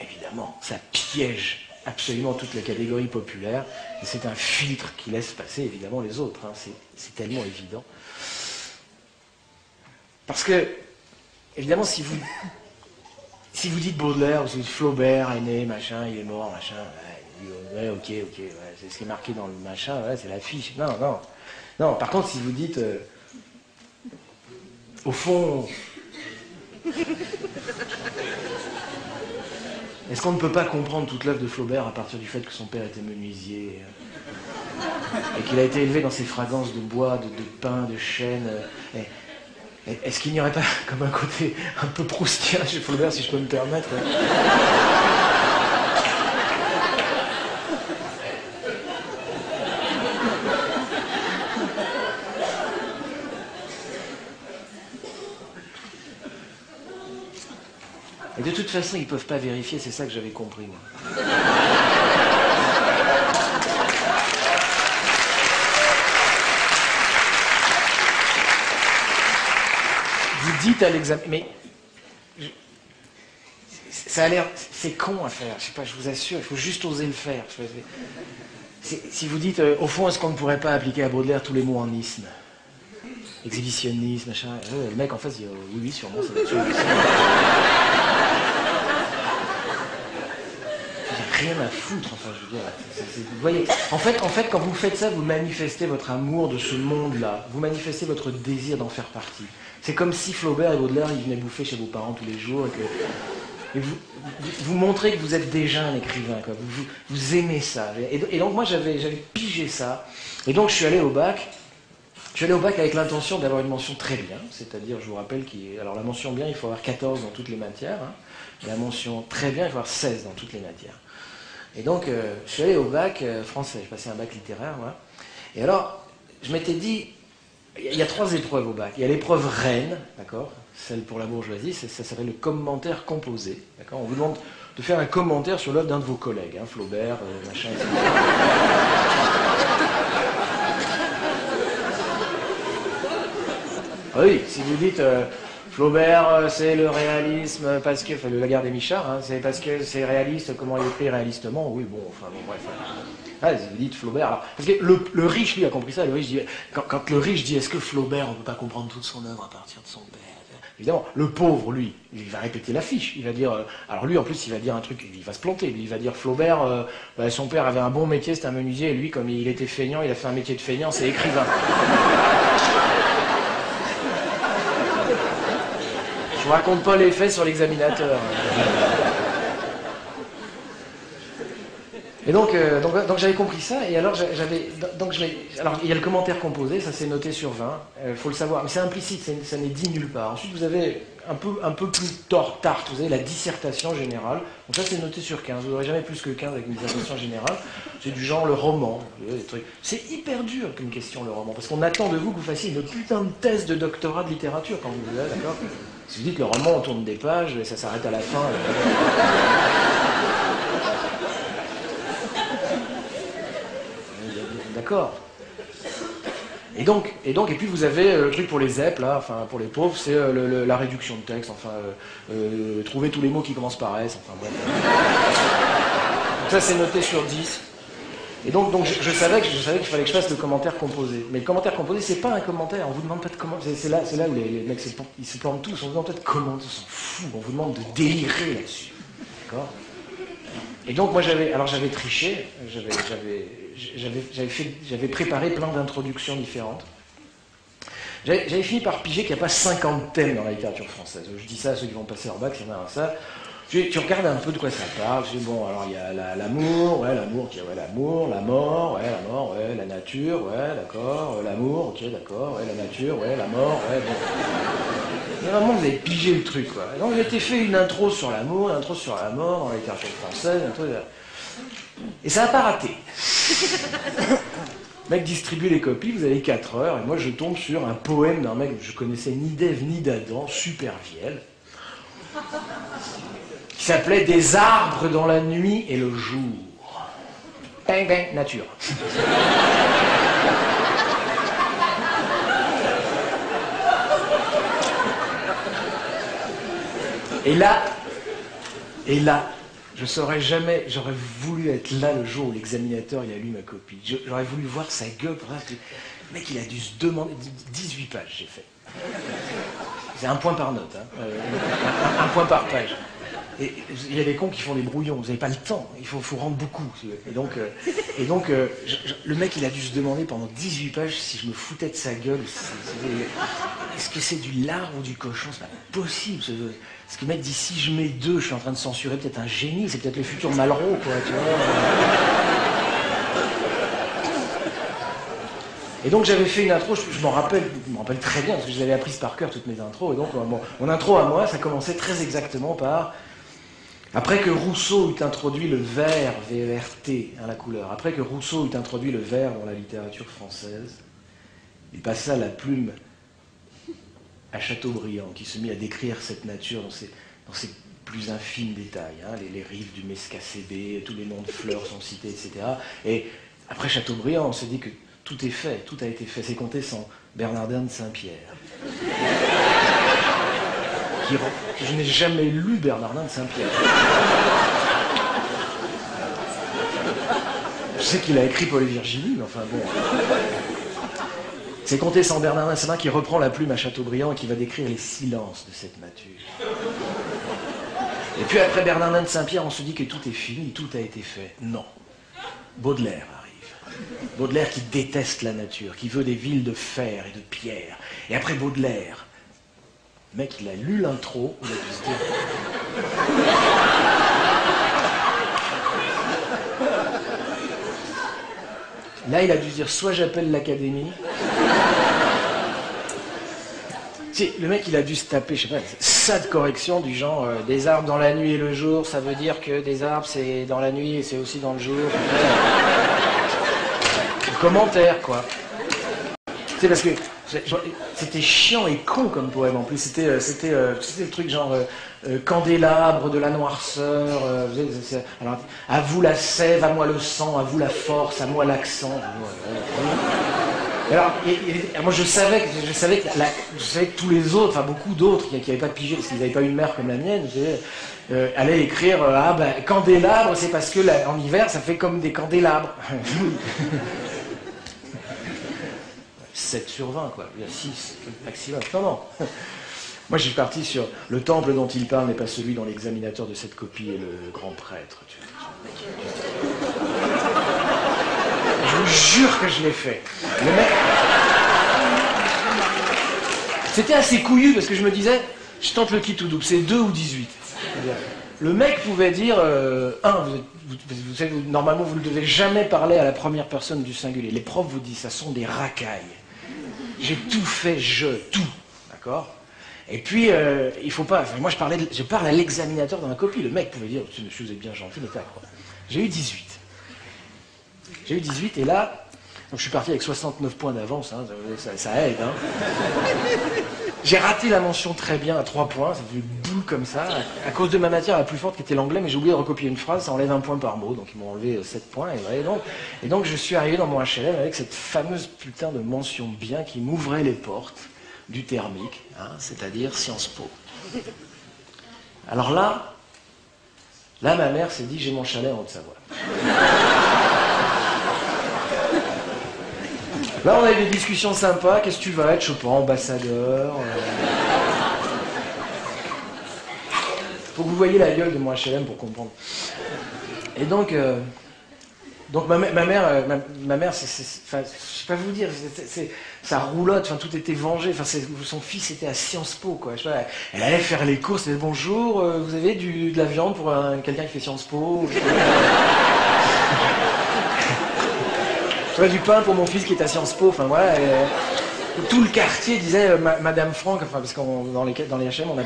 évidemment, ça piège absolument toute la catégorie populaire, et c'est un filtre qui laisse passer évidemment les autres, hein. C'est tellement évident. Parce que, évidemment, si vous dites Baudelaire, ou si vous dites Flaubert est né, machin, il est mort, machin, ouais, ok, ouais, c'est ce qui est marqué dans le machin, ouais, c'est l'affiche. Non, non. Non, par contre, si vous dites, au fond, est-ce qu'on ne peut pas comprendre toute l'œuvre de Flaubert à partir du fait que son père était menuisier et qu'il a été élevé dans ces fragrances de bois, de pin, de chêne est-ce qu'il n'y aurait pas comme un côté un peu proustien chez Flaubert, si je peux me permettre Et de toute façon, ils ne peuvent pas vérifier, c'est ça que j'avais compris, moi. Vous dites à l'examen... Mais... Ça a l'air... C'est con à faire, je sais pas, je vous assure, il faut juste oser le faire. Si vous dites, au fond, est-ce qu'on ne pourrait pas appliquer à Baudelaire tous les mots en isme? Exhibitionnisme, machin... le mec en face dit, oui, sûrement, ça va être sûr. Rien à foutre, enfin, je veux dire. Vous voyez, en fait, quand vous faites ça, vous manifestez votre amour de ce monde-là. Vous manifestez votre désir d'en faire partie. C'est comme si Flaubert et Baudelaire, ils venaient bouffer chez vos parents tous les jours et vous montrez que vous êtes déjà un écrivain, quoi. Vous aimez ça. Et donc, moi, j'avais pigé ça. Et donc, je suis allé au bac. Je suis allé au bac avec l'intention d'avoir une mention très bien. C'est-à-dire, je vous rappelle alors la mention bien, il faut avoir 14 dans toutes les matières. Hein. Et la mention très bien, il faut avoir 16 dans toutes les matières. Et donc, je suis allé au bac français, j'ai passé un bac littéraire, voilà. Et alors, je m'étais dit, il y a 3 épreuves au bac. Il y a l'épreuve reine, d'accord, celle pour la bourgeoisie, ça s'appelle le commentaire composé, d'accord. On vous demande de faire un commentaire sur l'œuvre d'un de vos collègues, hein, Flaubert, machin, etc. Oui, si vous dites... Flaubert, c'est le réalisme parce que... Enfin, la guerre des Michards, hein, c'est parce que c'est réaliste, comment il écrit réalistement. Oui, bon, enfin, bon, bref. Ah, vous dites Flaubert, alors... Parce que le riche, lui, a compris ça. Le riche dit... Quand le riche dit, est-ce que Flaubert, on ne peut pas comprendre toute son œuvre à partir de son père? Évidemment, le pauvre, lui, il va répéter l'affiche. Il va dire... alors lui, en plus, il va dire un truc... Il va se planter. Lui, il va dire, Flaubert, son père avait un bon métier, c'était un menuisier, et lui, comme il était feignant, il a fait un métier de feignant, c'est écrivain. Je vous raconte pas les faits sur l'examinateur. Et donc j'avais compris ça, et alors alors il y a le commentaire composé, ça c'est noté sur 20, faut le savoir, mais c'est implicite, ça n'est dit nulle part. Ensuite vous avez un peu plus tarte, vous avez la dissertation générale, donc ça c'est noté sur 15, vous n'aurez jamais plus que 15 avec une dissertation générale, c'est du genre le roman, des trucs. C'est hyper dur comme question le roman, parce qu'on attend de vous que vous fassiez une putain de thèse de doctorat de littérature quand vous êtes, d'accord? Si vous dites le roman, on tourne des pages, et ça s'arrête à la fin. D'accord. Et puis vous avez le truc pour les ZEP, là, enfin pour les pauvres, c'est la réduction de texte, enfin, trouver tous les mots qui commencent par S, enfin bref. Donc ça c'est noté sur 10. Et donc je savais qu'il fallait que je fasse le commentaire composé. Mais le commentaire composé, c'est pas un commentaire, on vous demande pas de commenter. C'est là où les mecs ils se plantent tous, on vous demande pas de commenter, on s'en fout, on vous demande de délirer là-dessus. D'accord? Et donc moi j'avais triché, j'avais préparé plein d'introductions différentes. J'avais fini par piger qu'il n'y a pas 50 thèmes dans la littérature française. Je dis ça à ceux qui vont passer leur bac, ça n'a rien à ça. Tu regardes un peu de quoi ça parle, je dis bon, alors il y a l'amour, ouais, l'amour, ok, ouais, l'amour, la mort, ouais, la nature, ouais, d'accord, l'amour, ok, d'accord, ouais, la nature, ouais, la mort, ouais, bon. Mais vraiment, vous avez pigé le truc, quoi. Et donc, j'ai été fait une intro sur l'amour, une intro sur la mort, dans la littérature française, un truc. Et ça n'a pas raté. Le mec distribue les copies, vous avez 4 heures, et moi, je tombe sur un poème d'un mec que je connaissais ni d'Ève ni d'Adam, super viel, qui s'appelait « Des arbres dans la nuit et le jour ». Bang, bang, nature. Et là, Je saurais jamais, j'aurais voulu être là le jour où l'examinateur il a lu ma copie. J'aurais voulu voir sa gueule. Le mec, il a dû se demander. 18 pages, j'ai fait. C'est 1 point par note, hein. 1 point par page. Et il y a des cons qui font des brouillons, vous n'avez pas le temps, il faut rendre beaucoup. Et donc, le mec, il a dû se demander pendant 18 pages si je me foutais de sa gueule. Est-ce que c'est du lard ou du cochon? C'est pas possible. Parce que le mec dit, si je mets 2, je suis en train de censurer peut-être un génie, c'est peut-être le futur Malraux, quoi, tu vois. Et donc j'avais fait une intro, je m'en rappelle très bien, parce que je l'avais apprise par cœur, toutes mes intros. Et donc mon intro à moi, ça commençait très exactement par... Après que Rousseau eut introduit le vert, V-E-R-T, hein, la couleur, après que Rousseau eut introduit le vert dans la littérature française, il passa la plume à Chateaubriand, qui se mit à décrire cette nature dans ses plus infimes détails. Hein, les rives du Mescacébé, tous les noms de fleurs sont cités, etc. Et après Chateaubriand, on s'est dit que tout est fait, tout a été fait. C'est compté sans Bernardin de Saint-Pierre. Je n'ai jamais lu Bernardin de Saint-Pierre. Je sais qu'il a écrit Paul et Virginie, mais enfin bon. C'est compté sans Bernardin de Saint-Pierre qui reprend la plume à Chateaubriand et qui va décrire les silences de cette nature. Et puis après Bernardin de Saint-Pierre, on se dit que tout est fini, tout a été fait. Non. Baudelaire arrive. Baudelaire qui déteste la nature, qui veut des villes de fer et de pierre. Et après Baudelaire, le mec, il a lu l'intro, il a dû se dire... Là, il a dû se dire, soit j'appelle l'académie... Tu sais, le mec, il a dû se taper, je sais pas, ça de correction du genre, des arbres dans la nuit et le jour, ça veut dire que des arbres, c'est dans la nuit et c'est aussi dans le jour. Commentaire, quoi. Tu sais, parce que c'était chiant et con comme poème en plus. C'était le truc genre candélabre de la noirceur. Alors, à vous la sève, à moi le sang, à vous la force, à moi l'accent. Alors, moi je savais que tous les autres, enfin beaucoup d'autres qui n'avaient pas pigé, parce qu'ils n'avaient pas une mère comme la mienne, allaient écrire candélabre, c'est parce que en hiver ça fait comme des candélabres. 7 sur 20, quoi. Il y a 6 maximum. Non. Moi, j'ai parti sur le temple dont il parle n'est pas celui dont l'examinateur de cette copie est le grand prêtre. Je vous jure que je l'ai fait. Le mec... C'était assez couillu parce que je me disais, je tente le kit ou double, c'est 2 ou 18. Le mec pouvait dire, vous savez, normalement, vous ne devez jamais parler à la première personne du singulier. Les profs vous disent, ça sont des racailles. J'ai tout fait, tout, d'accord? Et puis, il faut pas... Enfin, moi, je parle à l'examinateur dans ma copie. Le mec pouvait dire, monsieur, vous êtes bien gentil, mais quoi. J'ai eu 18. J'ai eu 18, et là, donc je suis parti avec 69 points d'avance, hein, ça aide. Hein. J'ai raté la mention très bien à 3 points, ça fait une boule comme ça, à cause de ma matière la plus forte qui était l'anglais, mais j'ai oublié de recopier une phrase, ça enlève 1 point par mot, donc ils m'ont enlevé 7 points, et donc je suis arrivé dans mon HLM avec cette fameuse putain de mention bien qui m'ouvrait les portes du thermique, hein, c'est-à-dire Sciences Po. Alors là, ma mère s'est dit, j'ai mon chalet en Haute-Savoie. Là, on a eu des discussions sympas. Qu'est-ce que tu vas être? Je sais pas, ambassadeur. Faut que vous voyez la gueule de mon HLM pour comprendre. Et donc ma mère, je sais pas vous dire, ça roulotte. Enfin, tout était vengé. Enfin, son fils était à Sciences Po, quoi. Je sais pas, elle allait faire les courses. Elle disait, bonjour, vous avez de la viande pour quelqu'un qui fait Sciences Po? Du pain pour mon fils qui est à Sciences Po, enfin voilà. Tout le quartier disait Madame Franck, enfin parce que dans les HM on a